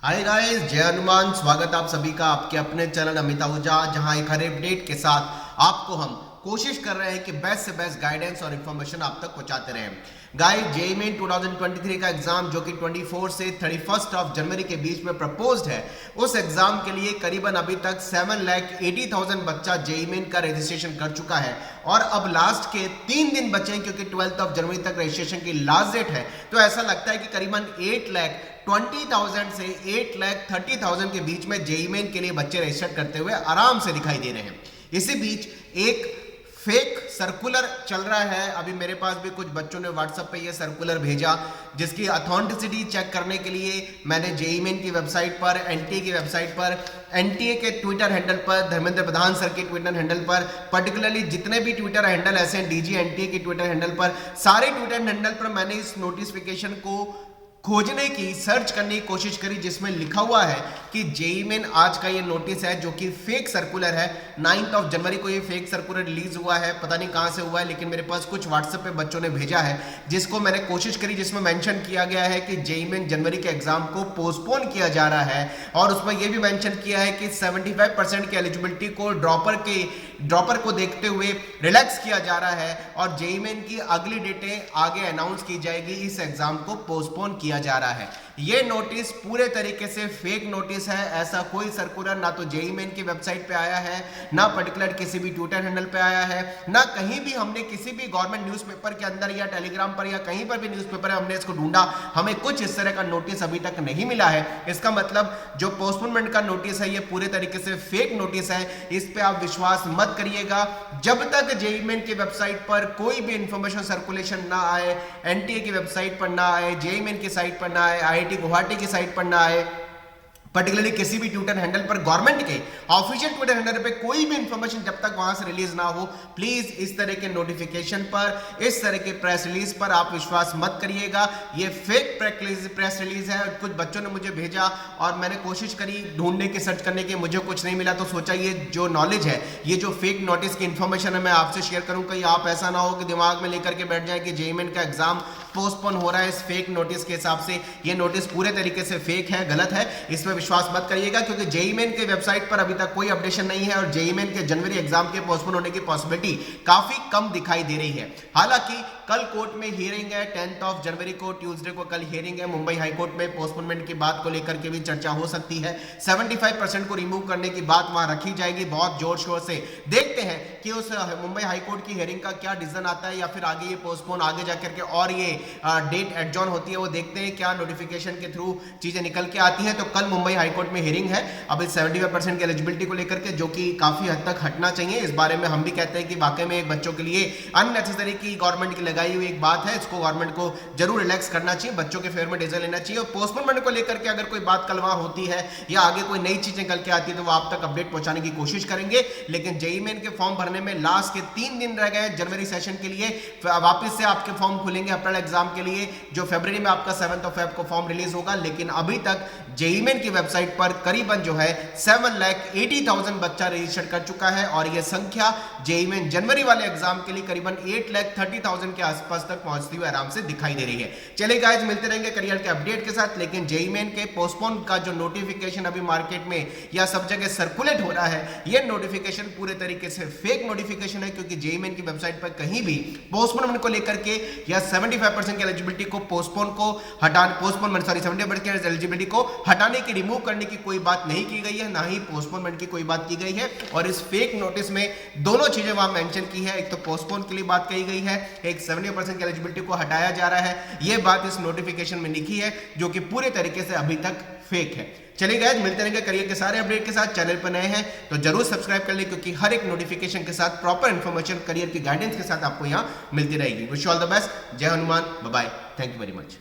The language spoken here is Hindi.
हाय गाइस, जय हनुमान। स्वागत आप सभी का आपके अपने चैनल अमित आहूजा, जहां एक हर अपडेट के साथ आपको हम कोशिश कर रहे हैं कि बेस्ट से बेस्ट गाइडेंस और इन्फॉर्मेशन आप तक पहुंचाते रहें। गाइस, जेईई मेन 2023 का एग्जाम जो कि 24 से 31 ऑफ जनवरी के बीच में प्रपोज्ड है, उस एग्जाम के लिए करीबन अभी तक 7,80,000 बच्चा जेईई मेन का रजिस्ट्रेशन कर चुका है और अब लास्ट के 3 दिन बचे हैं क्योंकि 12 ऑफ जनवरी तक रजिस्ट्रेशन की लास्ट डेट है। तो ऐसा लगता है कि करीबन 8,20,000 से 8,30,000 के बीच में जेईई मेन के लिए बच्चे रजिस्टर करते हुए आराम से दिखाई दे रहे हैं। इसी बीच एक फेक सर्कुलर चल रहा है। अभी मेरे पास भी कुछ बच्चों ने व्हाट्सएप पे ये सर्कुलर भेजा, जिसकी अथेंटिसिटी चेक करने के लिए मैंने जेईई मेन की वेबसाइट पर, एनटीए की वेबसाइट पर, एनटीए के ट्विटर हैंडल पर, धर्मेंद्र प्रधान सर के ट्विटर हैंडल पर, पर्टिकुलरली जितने भी ट्विटर हैंडल ऐसे हैं डीजी एनटीए के ट्विटर हैंडल पर, सारे ट्विटर हैंडल पर मैंने इस नोटिफिकेशन को खोजने की, सर्च करने की कोशिश करी, जिसमें लिखा हुआ है कि जेईई मेन आज का ये नोटिस है जो कि फेक सर्कुलर है। 9 ऑफ जनवरी को ये फेक सर्कुलर रिलीज हुआ है, पता नहीं कहां से हुआ है, लेकिन मेरे पास कुछ व्हाट्सएप पे बच्चों ने भेजा है, जिसको मैंने कोशिश करी, जिसमें मेंशन किया गया है कि जेईई मेन जनवरी के एग्जाम को पोस्टपोन किया जा रहा है और उसमें यह भी मेंशन किया है कि 75% की एलिजिबिलिटी को ड्रॉपर को देखते हुए रिलैक्स किया जा रहा है और जेईई मेन की अगली डेटें आगे अनाउंस की जाएगी। इस एग्जाम को पोस्टपोन किया जा रहा है। यह नोटिस पूरे तरीके से फेक नोटिस है। ऐसा कोई सर्कुलर ना तो जेईई मेन की वेबसाइट पे आया है, ना पर्टिकुलर किसी भी ट्विटर हैंडल पे आया है, ना कहीं भी हमने किसी भी गवर्नमेंट न्यूज़पेपर के अंदर या टेलीग्राम पर या कहीं पर भी न्यूज़पेपर है हमने इसको ढूंढा, हमें कुछ इस तरह का नोटिस अभी तक नहीं मिला है। इसका मतलब जो पोस्टपोनमेंट का नोटिस है ये पूरे तरीके से फेक नोटिस है। इस पे आप विश्वास मत करिएगा। जब तक जेईई मेन की वेबसाइट पर कोई भी इंफॉर्मेशन सर्कुलेशन ना आए, एनटीए की वेबसाइट पर ना आए, जेईई मेन की साइट पर ना आए, आईआईटी गुवाहाटी की साइट पर ना आए, पर्टिकुलरली किसी भी ट्विटर हैंडल पर, गवर्नमेंट के ऑफिशियल ट्विटर हैंडल पे कोई भी इंफॉर्मेशन जब तक वहां से रिलीज ना हो, प्लीज इस तरह के नोटिफिकेशन पर, इस तरह के प्रेस रिलीज पर आप विश्वास मत करिएगा। ये फेक प्रेस रिलीज है। कुछ बच्चों ने मुझे भेजा और मैंने कोशिश करी ढूंढने की, सर्च करने की, मुझे कुछ नहीं मिला। तो सोचा ये जो नॉलेज है, ये जो फेक नोटिस की इंफॉर्मेशन है, मैं आपसे शेयर करूं। कहीं आप ऐसा ना हो कि दिमाग में लेकर के बैठ जाए कि जेईई मेन का एग्जाम पोस्टपोन हो रहा है इस फेक नोटिस के हिसाब से। ये नोटिस पूरे तरीके से फेक है, गलत है, इसमें विश्वास मत करिएगा क्योंकि जेईई मेन के वेबसाइट पर अभी तक कोई अपडेशन नहीं है और जेईई मेन के जनवरी एग्जाम के पोस्टपोन होने की पॉसिबिलिटी काफी कम दिखाई दे रही है। हालांकि कल कोर्ट में हियरिंग है, 10 ऑफ जनवरी को, ट्यूसडे को कल हियरिंग है। मुंबई हाईकोर्ट में पोस्टपोनमेंट की बात को लेकर के भी चर्चा हो सकती है। 75% को रिमूव करने की बात वहां रखी जाएगी बहुत जोर शोर से। देखते हैं कि उस मुंबई हाईकोर्ट की हियरिंग का क्या डिसीजन आता है या फिर आगे ये पोस्टपोन आगे जाकर के और ये डेट एडजॉर्न होती है। वो देखते हैं क्या नोटिफिकेशन के थ्रू चीजें निकल के आती हैं। तो कल मुंबई हाईकोर्ट में हियरिंग है अब इस 75% की एलिजिबिलिटी को लेकर के, जो कि काफी हद तक हटना चाहिए। इस बारे में हम भी कहते हैं कि वाकई में एक बच्चों के लिए अननेसेसरी की गवर्नमेंट की लगाई हुई एक बात है, इसको गवर्नमेंट को जरूर रिलैक्स करना चाहिए, बच्चों के फेवर में डिसीजन लेना चाहिए। और पोस्टपोनमेंट को लेकर के अगर कोई बात कल वहां होती है या आगे कोई नई चीज निकल के आती है तो वो आप तक अपडेट पहुंचाने की कोशिश करेंगे। लेकिन जेईई मेन के फॉर्म भरने में लास्ट के 3 दिन रह गए जनवरी सेशन के लिए। वापस से आपके फॉर्म खुलेंगे अप्रैल एग्जाम के लिए, जो फरवरी में आपका 7 ऑफ फेब को फॉर्म रिलीज होगा। लेकिन अभी तक जेईई मेन की वेबसाइट पर करीबन जो है 7,80,000 बच्चा रजिस्टर कर चुका है और यह संख्या जेईई मेन जनवरी वाले एग्जाम के लिए करीबन 8,30,000 के आसपास तक पहुंचती हुई आराम से दिखाई दे रही है। चलिए गाइस, मिलते रहेंगे करियर के अपडेट के साथ। लेकिन जेईई मेन के पोस्टपोन का जो नोटिफिकेशन अभी मार्केट में या सब जगह सर्कुलेट हो रहा है, यह नोटिफिकेशन पूरे तरीके से फेक नोटिफिकेशन है क्योंकि जेईई मेन की वेबसाइट पर कहीं भी पोस्टपोनमेंट को लेकर के या 75% की एलिजिबिलिटी को एलिजिबिलिटी को हटाने की, रिमूव करने की कोई बात नहीं की गई है, ना ही पोस्टपोनमेंट की कोई बात की गई है। और इस फेक नोटिस में दोनों चीजें वहां मेंशन की है, एक तो पोस्टपोन के लिए बात कही गई है, एक 70% की एलिजिबिलिटी को हटाया जा रहा है। यह बात इस नोटिफिकेशन में लिखी है जो कि पूरे तरीके से अभी तक फेक है। चलिए गाइस, मिलते रहेंगे करियर के सारे अपडेट के साथ। चैनल पर नए हैं तो जरूर सब्सक्राइब कर ले क्योंकि हर एक नोटिफिकेशन के साथ प्रॉपर इंफॉर्मेशन करियर की गाइडेंस के साथ आपको यहां मिलती रहेगी। Wish you all the best. जय Hanuman, bye bye, thank you very much.